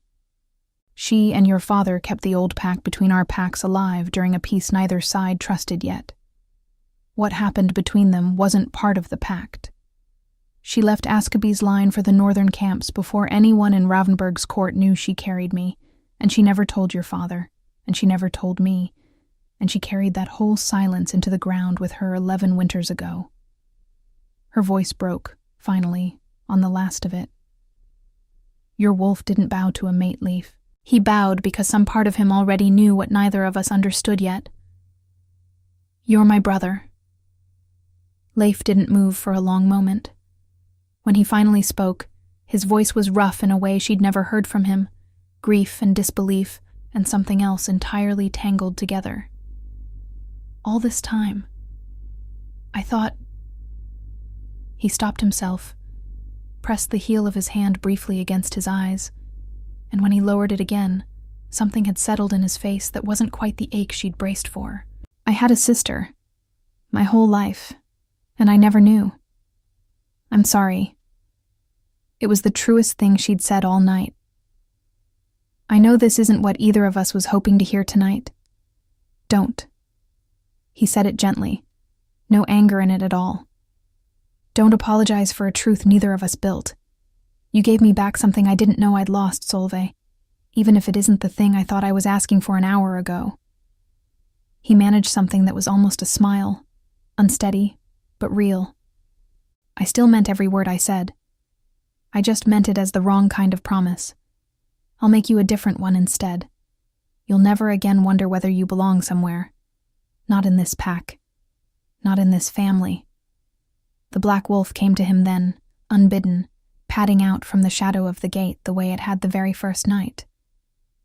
"She and your father kept the old pack between our packs alive during a peace neither side trusted yet. What happened between them wasn't part of the pact. She left Askaby's line for the northern camps before anyone in Ravenberg's court knew she carried me, and she never told your father, and she never told me, and she carried that whole silence into the ground with her 11 winters ago." Her voice broke, finally, on the last of it. "Your wolf didn't bow to a mate, Leif. He bowed because some part of him already knew what neither of us understood yet. You're my brother." Leif didn't move for a long moment. When he finally spoke, his voice was rough in a way she'd never heard from him, grief and disbelief and something else entirely tangled together. "All this time, I thought—" He stopped himself, pressed the heel of his hand briefly against his eyes, and when he lowered it again, something had settled in his face that wasn't quite the ache she'd braced for. "I had a sister, my whole life, and I never knew. I'm sorry." It was the truest thing she'd said all night. "I know this isn't what either of us was hoping to hear tonight. Don't." He said it gently, no anger in it at all. "Don't apologize for a truth neither of us built. You gave me back something I didn't know I'd lost, Solveig, even if it isn't the thing I thought I was asking for an hour ago." He managed something that was almost a smile, unsteady, but real. "I still meant every word I said. I just meant it as the wrong kind of promise. I'll make you a different one instead. You'll never again wonder whether you belong somewhere. Not in this pack. Not in this family." The black wolf came to him then, unbidden, padding out from the shadow of the gate the way it had the very first night.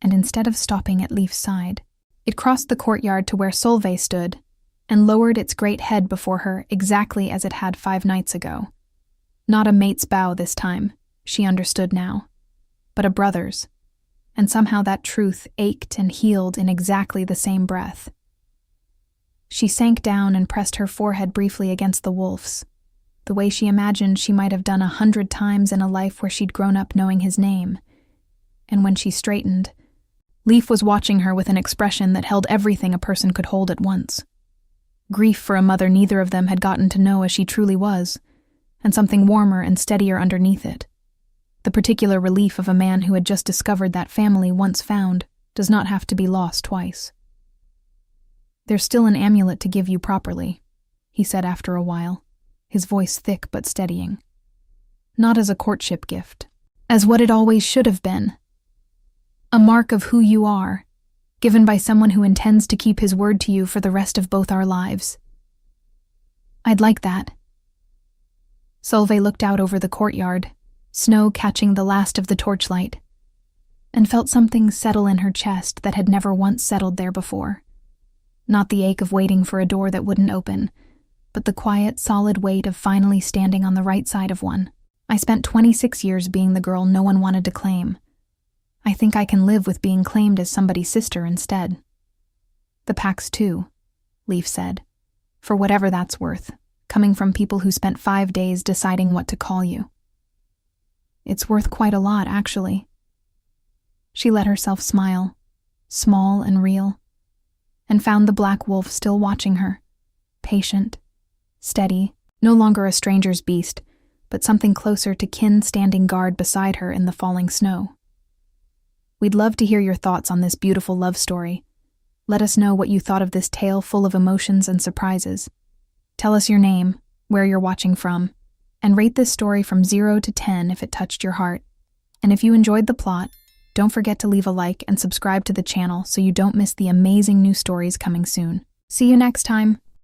And instead of stopping at Leif's side, it crossed the courtyard to where Solveig stood and lowered its great head before her exactly as it had 5 nights ago. Not a mate's bow this time, she understood now, but a brother's, and somehow that truth ached and healed in exactly the same breath. She sank down and pressed her forehead briefly against the wolf's, the way she imagined she might have done 100 times in a life where she'd grown up knowing his name. And when she straightened, Leaf was watching her with an expression that held everything a person could hold at once. Grief for a mother neither of them had gotten to know as she truly was, and something warmer and steadier underneath it. The particular relief of a man who had just discovered that family once found does not have to be lost twice. "There's still an amulet to give you properly," he said after a while, his voice thick but steadying. "Not as a courtship gift, as what it always should have been. A mark of who you are, given by someone who intends to keep his word to you for the rest of both our lives." "I'd like that." Solveig looked out over the courtyard, snow catching the last of the torchlight, and felt something settle in her chest that had never once settled there before. Not the ache of waiting for a door that wouldn't open, but the quiet, solid weight of finally standing on the right side of one. "I spent 26 years being the girl no one wanted to claim. I think I can live with being claimed as somebody's sister instead." "The pacts too," Leaf said, "for whatever that's worth, coming from people who spent 5 days deciding what to call you. It's worth quite a lot, actually." She let herself smile, small and real, and found the black wolf still watching her, patient, steady, no longer a stranger's beast, but something closer to kin standing guard beside her in the falling snow. We'd love to hear your thoughts on this beautiful love story. Let us know what you thought of this tale full of emotions and surprises. Tell us your name, where you're watching from, and rate this story from 0 to 10 if it touched your heart. And if you enjoyed the plot, don't forget to leave a like and subscribe to the channel so you don't miss the amazing new stories coming soon. See you next time.